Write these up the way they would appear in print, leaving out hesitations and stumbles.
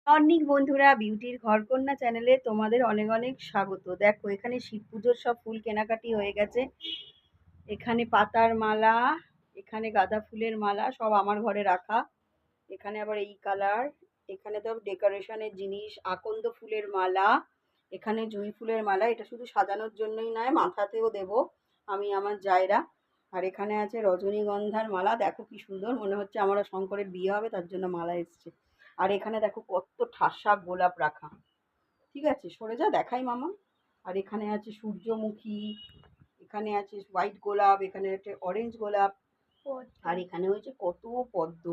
Morning বন্ধুরা, বিউটির ঘরকন্যা চ্যানেলে তোমাদের অনেক অনেক স্বাগত। দেখো, এখানে শিব পুজোর সব ফুল কেনাকাটি হয়ে গেছে। এখানে পাতার মালা, এখানে গাঁদা ফুলের মালা সব আমার ঘরে রাখা। এখানে আবার এই কালার, এখানে তো ডেকোরেশনের জিনিস, আকন্দ ফুলের মালা, এখানে জুঁই ফুলের মালা। এটা শুধু সাজানোর জন্যই নয়, মাথাতেও দেব আমি আমার জায়রা। আর এখানে আছে রজনীগন্ধার মালা। দেখো কি সুন্দর, মনে হচ্ছে আমার শঙ্করের বিয়ে হবে, তার জন্য মালা এসছে। আর এখানে দেখো কত ঠাসা গোলাপ রাখা। ঠিক আছে, সরে যা, দেখাই মামা। আর এখানে আছে সূর্যমুখী, এখানে আছে হোয়াইট গোলাপ, এখানে আছে অরেঞ্জ গোলাপ, আর এখানে হয়েছে কত পদ্ম।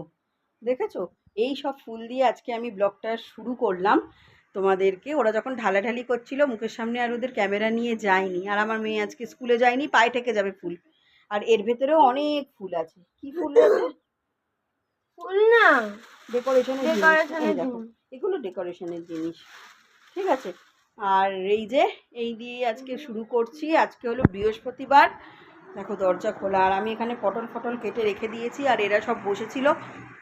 দেখেছো? এই সব ফুল দিয়ে আজকে আমি ব্লগটা শুরু করলাম তোমাদেরকে। ওরা যখন ঢালাঢালি করছিল মুখের সামনে আর ওদের ক্যামেরা নিয়ে যায়নি। আর আমার মেয়ে আজকে স্কুলে যায়নি, পায়ে ঠেকে যাবে ফুল। আর এর ভেতরেও অনেক ফুল আছে। কি ফুল আছে? ফুল না, ডেকোরেশনের জিনিস। ডেকোরেশনের দেখো, জিনিস। এগুলো ডেকোরেশনের জিনিস। ঠিক আছে। আর এই যে, এই দিয়ে আজকে শুরু করছি। আজকে হলো বৃহস্পতিবার। দেখো দরজা খোলা, আর আমি এখানে পটল ফটল কেটে রেখে দিয়েছি। আর এরা সব বসেছিল,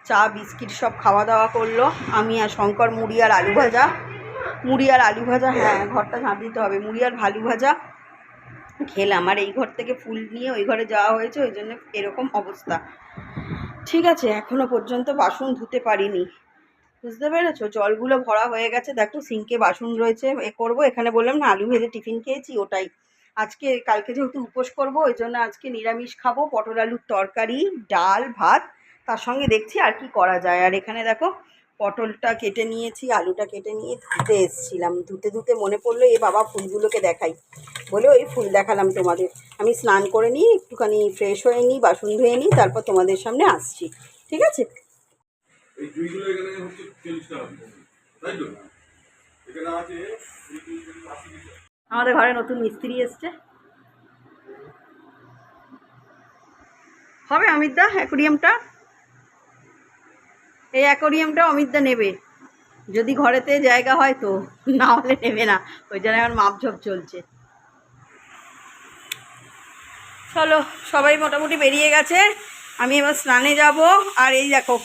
চা বিস্কিট সব খাওয়া দাওয়া করলো। আমি আর শঙ্কর মুড়ি আর আলু ভাজা, হ্যাঁ ঘরটা ঝাঁট দিতে হবে, মুড়ি আর আলু ভাজা খেলাম। আর এই ঘর থেকে ফুল নিয়ে ওই ঘরে যাওয়া হয়েছে, ওই জন্য এরকম অবস্থা। ঠিক আছে, এখনো পর্যন্ত বাসন ধুতে পারিনি, বুঝতে পেরেছো? জলগুলো ভরা হয়ে গেছে। দেখো সিঙ্কে বাসন রয়েছে, করবো। এখানে বললাম না, আলু ভেজে টিফিন খেয়েছি, ওটাই। আজকে কালকে যেহেতু উপোস করবো, ওই জন্য আজকে নিরামিষ খাবো। পটল আলুর তরকারি, ডাল ভাত, তার সঙ্গে দেখছি আর কি করা যায়। আর এখানে দেখো পটলটা কেটে নিয়েছি, আলুটা কেটে নিয়ে ধুতে এসেছিলাম। ধুতে ধুতে মনে পড়লো এ বাবা ফুলগুলোকে দেখাই, বলে ওই ফুল দেখালাম তোমাদের। আমি স্নান করে নিই, একটুখানি ফ্রেশ হয়ে নিই, বাসন ধুয়ে নিই, তারপর তোমাদের সামনে আসছি। ঠিক আছে? এই দুইগুলো এখানে হচ্ছে 40 টাকা, তাই তো? এখানে আছে আমাদের ঘরে নতুন মিস্ত্রি এসছে। হবে অমিতদা অ্যাকোরিয়ামটা? এই অ্যাকোরিয়ামটা অমিতদা নেবে যদি ঘরেতে জায়গা হয় তো, না হলে নেবে না। ওই জন্য এখন মাপঝোপ চলছে। চলো, সবাই মোটামুটি বেরিয়ে গেছে, আমি এবার স্নানে যাব। আর এই দেখো,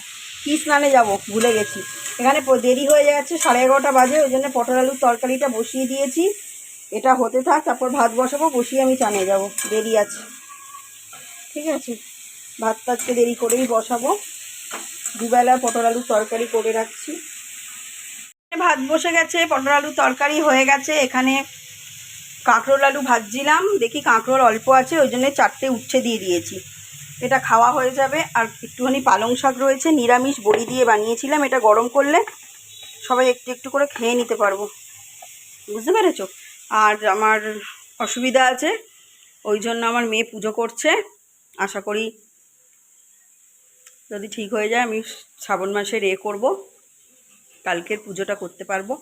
কী স্নানে যাব ভুলে গেছি। এখানে দেরি হয়ে যাচ্ছে, 11:30 বাজে, ওই জন্য পটল আলুর তরকারিটা বসিয়ে দিয়েছি। এটা হতে থাক, তারপর ভাত বসাবো, বসিয়ে আমি চানে যাব, দেরি আছে। ঠিক আছে, ভাতটা আজকে দেরি করেই বসাবো, দুবেলা পটল আলুর তরকারি করে রাখছি। ভাত বসে গেছে, পটল আলুর তরকারি হয়ে গেছে। এখানে কাঁকরোল আলু ভাজছিলাম, দেখি কাঁকরোল অল্প আছে, ওই জন্য 4টে উচ্ছে দিয়ে দিয়েছি। এটা খাওয়া হয়ে যাবে। আর একটুখানি পালং শাক রয়েছে, নিরামিষ বড়ি দিয়ে বানিয়েছিলাম, এটা গরম করলে সবাই একটু একটু করে খেয়ে নিতে পারবো, বুঝতে পেরেছো? আর আমার অসুবিধা আছে, ওই জন্য আমার মেয়ে পুজো করছে। আশা করি যদি ঠিক হয়ে যায় আমি শ্রাবণ মাসে করব, কালকের পুজোটা করতে পারবো।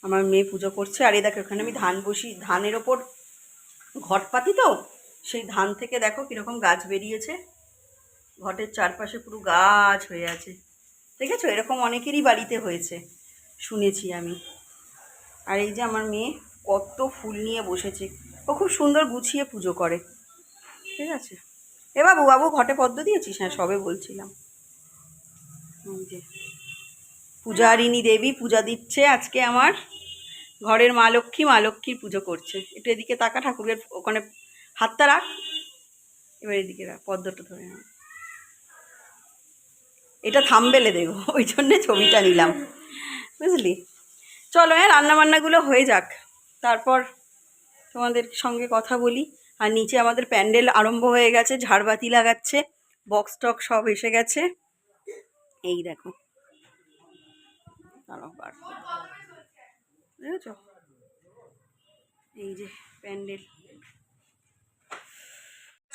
আমার মেয়ে পুজো করছে। আর এই দেখো, এখানে আমি ধান বসি, ধানের ওপর ঘট পাতি তো, সেই ধান থেকে দেখো কীরকম গাছ বেরিয়েছে। ঘটের চারপাশে পুরো গাছ হয়ে আছে, দেখেছো? এরকম অনেকেরই বাড়িতে হয়েছে, শুনেছি আমি। আর এই যে আমার মেয়ে কত ফুল নিয়ে বসেছে, ও খুব সুন্দর গুছিয়ে পুজো করে। ঠিক আছে, এ বাবু বাবু ঘটে পদ্ম দিয়েছিস? হ্যাঁ, সবে বলছিলাম। যে পূজারিণী দেবী পূজা দিচ্ছে আজকে আমার ঘরের মা লক্ষ্মী, মা লক্ষ্মীর পুজো করছে। একটু এদিকে তাকা, ঠাকুরের ওখানে হাতটা রাখ, এবার এদিকে রাখ, পদ্মটা ধরে না। এটা থাম্বনেলে দেবো, ওই জন্যে ছবিটা নিলাম, বুঝলি? চলো, হ্যাঁ, রান্নাবান্নাগুলো হয়ে যাক, তারপর তোমাদের সঙ্গে কথা বলি। আর নিচে আমাদের প্যান্ডেল আরম্ভ হয়ে গেছে, ঝাড়বাতি লাগাচ্ছে, বক্স টক সব এসে গেছে। এই দেখো, বুঝেছ? এই যে প্যান্ডেল,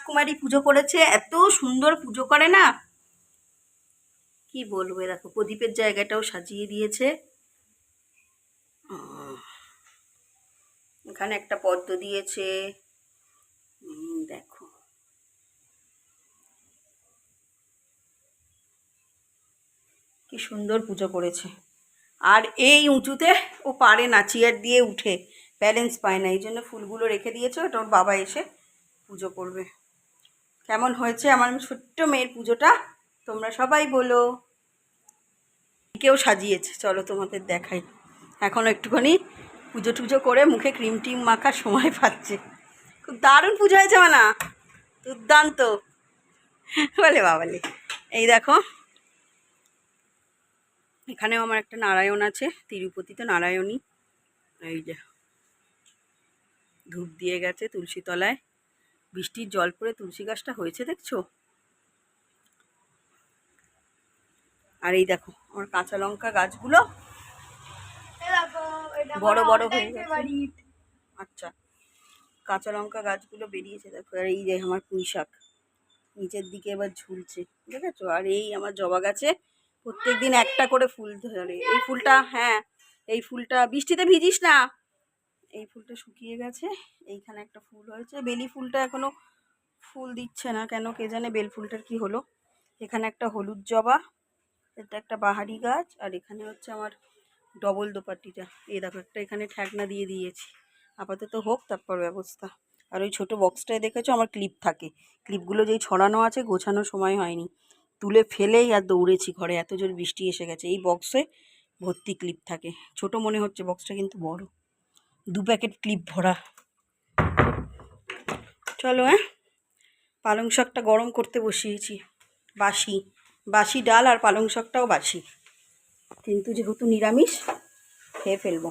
কুমারী পুজো করেছে, এত সুন্দর পুজো করে না, কি বলবো। দেখো প্রদীপের জায়গাটাও সাজিয়ে দিয়েছে। এখানে একটা পদ্ম দিয়েছে, দেখো কি সুন্দর পুজো করেছে। আর এই উঁচুতে ও পারে না, চেয়ার দিয়ে উঠে ব্যালেন্স পায় না, এই জন্য ফুলগুলো রেখে দিয়েছে, ওটা ওর বাবা এসে পুজো করবে। কেমন হয়েছে আমার ছোট্ট মেয়ের পুজোটা, তোমরা সবাই বলো। মেয়েকেও সাজিয়েছে, চলো তোমাদের দেখাই। এখনও একটুখানি পুজো টুজো করে মুখে ক্রিম টিম মাখার সময় পাচ্ছে। খুব দারুণ পুজো হয়েছে না, দুর্দান্ত বলে বাবালে। এই দেখো, এখানেও আমার একটা নারায়ণ আছে, তিরুপতিতে নারায়ণী। এই যে ধূপ দিয়ে গেছে তুলসী তলায়, বৃষ্টির জল পড়ে তুলসী গাছটা হয়েছে দেখছো। আর এই দেখো আমার কাঁচা লঙ্কা গাছগুলো বড় বড় হয়ে গেছে। আচ্ছা, কাঁচা লঙ্কা গাছগুলো বেরিয়েছে দেখো। আর এই যে আমার পুঁই শাক নিচের দিকে এবার ঝুলছে, দেখেছো। আর এই আমার জবা গাছে প্রত্যেকদিন একটা করে ফুল ধরে। এই ফুলটা, হ্যাঁ এই ফুলটা বৃষ্টিতে ভিজিস না, এই ফুলটা শুকিয়ে গেছে। এইখানে একটা ফুল হয়েছে, বেলি ফুলটা এখনো ফুল দিচ্ছে না কেন কে জানে, বেল ফুলটার কি হলো। এখানে একটা হলুদ জবা, এটা একটা বাহারি গাছ। আর এখানে হচ্ছে আমার ডবল দোপাটিটা। এই দেখো একটা এখানে ঠ্যাকনা দিয়ে দিয়েছি, আপাতত হোক তারপর ব্যবস্থা। আর ওই ছোটো বক্সটায় দেখেছো আমার ক্লিপ থাকে, ক্লিপগুলো যেই ছড়ানো আছে গোছানোর সময় হয়নি, তুলে ফেলেই আর দৌড়েছি ঘরে, এত জোর বৃষ্টি এসে গেছে। এই বক্সে ভর্তি ক্লিপ থাকে, ছোট মনে হচ্ছে বক্সটা কিন্তু বড়, 2 প্যাকেট ক্লিপ ভরা। চলো পালং শাকটা গরম করতে বসিয়েছি, বাসি বাসি ডাল আর পালং শাকটাও বাসি, কিন্তু যেহেতু নিরামিষ খেয়ে ফেলবো,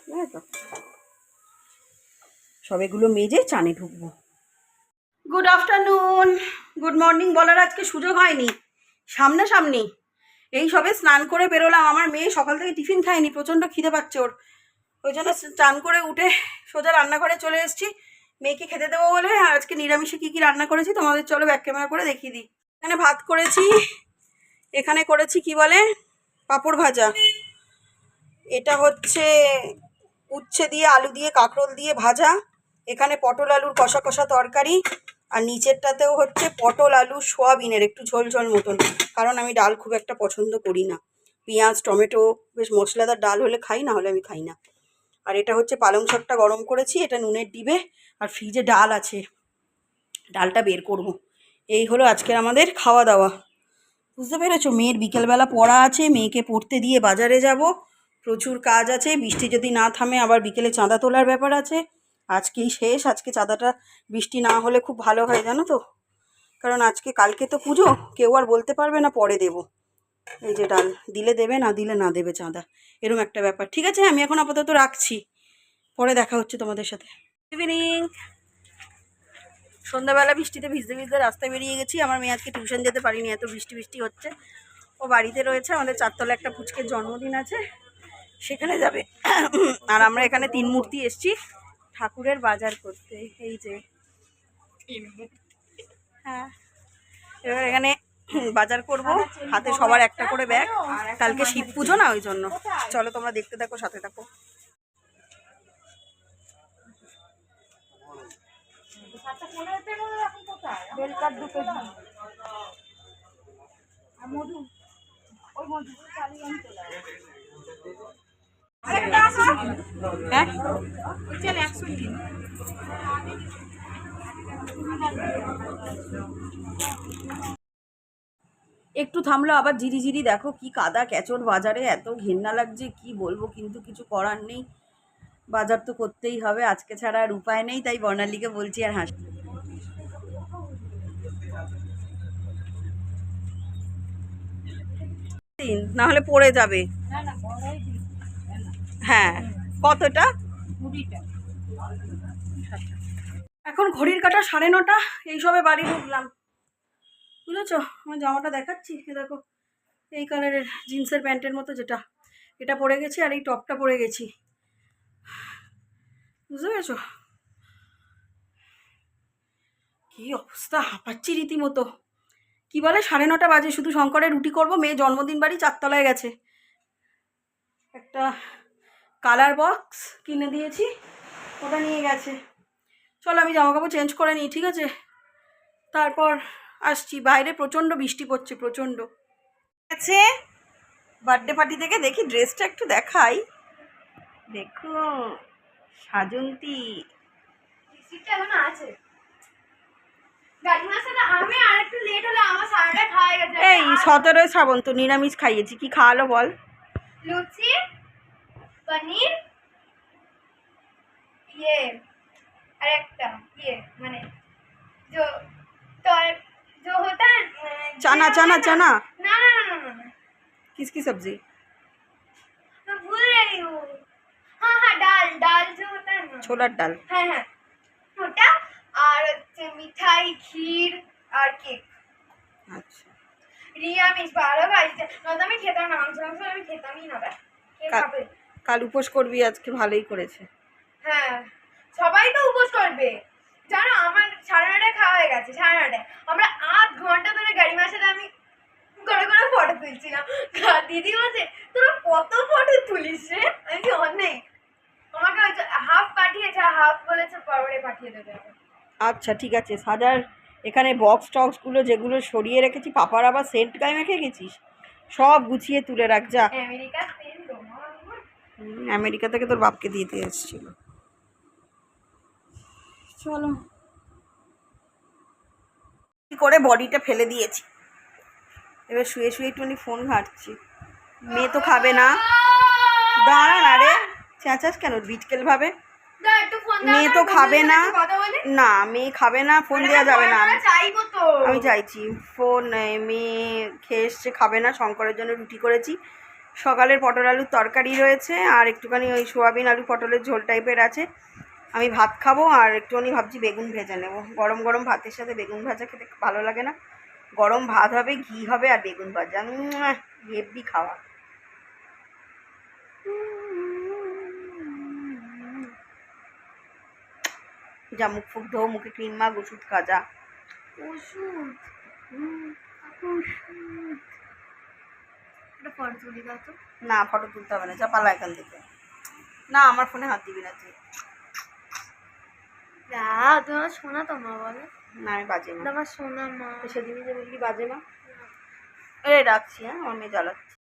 বুঝলে তো। সবেগুলো মেজে চানে ঢুকবো। গুড আফটারনুন, গুড মর্নিং বলার আজকে সুযোগ হয়নি, সামনাসামনি। এই সবে স্নান করে বেরোলাম, আমার মেয়ে সকাল থেকে টিফিন খায়নি, প্রচণ্ড খিদে পাচ্ছে ওর, ওই জন্য চান করে উঠে সোজা রান্নাঘরে চলে এসেছি মেয়েকে খেতে দেবো বলে। আর আজকে নিরামিষে কী কী রান্না করেছি তোমাদের চলো ব্যাক ক্যামেরা করে দেখিয়ে দিই। এখানে ভাত করেছি, এখানে করেছি কি বলে পাঁপড় ভাজা, এটা হচ্ছে উচ্ছে দিয়ে আলু দিয়ে কাঁকরোল দিয়ে ভাজা, এখানে পটল আলুর কষা কষা তরকারি, আর নিচেরটাতেও হচ্ছে পটল আলু সোয়াবিনের একটু ঝোল ঝোল মতন, কারণ আমি ডাল খুব একটা পছন্দ করি না, পেঁয়াজ টমেটো বেশ মশলাদার ডাল হলে খাই, না হলে আমি খাই না। আর এটা হচ্ছে পালং শাকটা গরম করেছি, এটা নুনের ডিবে, আর ফ্রিজে ডাল আছে, ডালটা বের করব। এই হলো আজকের আমাদের খাওয়া দাওয়া, বুঝতে পেরেছো। মেয়ের বিকেলবেলা পড়া আছে, মেয়েকে পড়তে দিয়ে বাজারে যাব, প্রচুর কাজ আছে, বৃষ্টি যদি না থামে আবার বিকেলে চাঁদা তোলার ব্যাপার আছে। আজকেই শেষ, আজকে চাঁদাটা বৃষ্টি না হলে খুব ভালো হয় জানো তো, কারণ আজকে কালকে তো পুজো, কেউ আর বলতে পারবে না পরে দেব। এই যে ডাল দিলে দেবে, না দিলে না দেবে চাঁদা, এরকম একটা ব্যাপার। ঠিক আছে আমি এখন আপাতত রাখছি, পরে দেখা হচ্ছে তোমাদের সাথে। ইভিনিং, সন্ধ্যাবেলা বৃষ্টিতে ভিজতে ভিজতে রাস্তায় বেরিয়ে গেছি। আমার মেয়ে আজকে টিউশন যেতে পারিনি, এত বৃষ্টি বৃষ্টি হচ্ছে, ও বাড়িতে রয়েছে। আমাদের 4 তলায় একটা পুচকের জন্মদিন আছে, সেখানে যাবে। আর আমরা এখানে 3 মূর্তি এসছি ঠাকুরের বাজার করতে। এই যে হ্যাঁ, এবার এখানে বাজার করব, হাতে সবার একটা করে ব্যাগ, কালকে শিব পুজো না ওই জন্য। চলো তোমরা দেখতে থাকো, সাথে থাকো। একটু থামলো আবার ঝিরি ঝিরি, দেখো কি কাদা ক্যাচর বাজারে, এত ঘেন্না লাগছে কি বলবো, কিন্তু কিছু করার নেই, বাজার তো করতেই হবে, আজকে ছাড়া আর উপায় নেই। তাই বর্ণালীকে বলছি আর হাসি, না হলে পড়ে যাবে। হ্যাঁ কতটা, এখন ঘড়ির কাঁটা 9:30, এইসবে বাড়ি ঢুকলাম, বুঝেছো। আমার জামাটা দেখাচ্ছি, দেখো এই কালারের জিন্সের প্যান্টের মতো যেটা, এটা পরে গেছি, আর এই টপটা পরে গেছি, বুঝতে পেরেছো। কি অবস্থা, হাঁপাচ্ছি রীতিমতো। কি বলে 9:30 বাজে, শুধু শঙ্করের রুটি করব, মেয়ে জন্মদিন বাড়ি 4 তলায় গেছে, একটা কালার বক্স কিনে দিয়েছি, ওটা নিয়ে গেছে। চলো আমি জামা কাপড় চেঞ্জ করে নিই, ঠিক আছে, তারপর আসছি। বাইরে প্রচণ্ড বৃষ্টি পড়ছে, প্রচণ্ড আছে। বার্থডে পার্টি থেকে দেখি ড্রেসটা একটু দেখাই, দেখো সাজন্তী গাড়িমার সাথে আমি আর একটু লেট হলে আমার সারাটা খাওয়া গেছে। এই 17 শ্রাবণ তো নিরামিষ খাইয়েছি, কি খাওয়ালো বল? লুচি, পনির, ये और একটা মানে जो तो जो होता है चना चना चना ना ना ना ना ना किसकी सब्जी? मैं भूल रही हूँ। हाँ हाँ डाल डाल जो होता है ना, छोलार डाल। হ্যাঁ হ্যাঁ ওটা আর হচ্ছে মিঠাই ক্ষীর আর কেক। আচ্ছা, রিয়া মিস ভালো খাইছে, নয়তো আমি খেতাম না, মাংস মাংস আমি খেতামই না। কে খাবে? কাল উপোস করবি, আজকে ভালোই করেছে। হ্যাঁ সবাই তো উপোস করবে জানো। আমার 9:30 খাওয়া হয়ে গেছে, 9:30 আমরা 8 ঘন্টা ধরে গাড়িমার সাথে আমি করে করে ফটো তুলছিলাম। দিদি বলছে তোরা কত ফটো তুলিস রে? আমি বলছি, অনেক। আমাকে হাফ পাঠিয়েছে, হাফ বলেছে পরে পাঠিয়ে দেবে। আচ্ছা ঠিক আছে, সাজার এখানে বক্স টক্সগুলো যেগুলো সরিয়ে রেখেছি, পাপার আবার সেন্ট গায়ে মেখে গেছিস, সব গুছিয়ে তুলে রাখ যা। আমেরিকা সেম তো আমেরিকা থেকে তোর বাপকে দিতে এসেছিল। চলো, কি করে বডিটা ফেলে দিয়েছি, এবার শুয়ে শুয়ে একটুখানি ফোন ঘাঁটছি। মেয়ে তো খাবে না, দাঁড়া না রে, চেঁচাস কেন বিটকেল ভাবে? মেয়ে তো খাবে না, না মেয়ে খাবে না, ফোন দেওয়া যাবে না। চাইবো তো, আমি চাইছি ফোন, মেয়ে খেয়ে এসছে, খাবে না। শঙ্করের জন্য রুটি করেছি, সকালের পটল আলুর তরকারি রয়েছে, আর একটুখানি ওই সোয়াবিন আলু পটলের ঝোল টাইপের আছে। আমি ভাত খাবো, আর একটুখানি ভাবছি বেগুন ভেজে নেব। গরম গরম ভাতের সাথে বেগুন ভাজা খেতে ভালো লাগে না? গরম ভাত হবে, ঘি হবে, আর বেগুন ভাজা, হেভি খাওয়া। যা মুখ ফুক ধো, মুখে ক্রিম মাখ, ওষুধ খা যা। ওষুধ একটা ফটো তুলি দাও তো। না ফটো তুলতে হবে না, যা পালা এখান থেকে। না আমার ফোনে হাত দিবি না তুই। তোমার শোনা তো মা বলে না আমি বাজে মা, তোমার শোনা মা। সেদিনই যে বললি বাজে মা। এ রাখছি, হ্যাঁ আমার মেয়ে জ্বালাচ্ছে।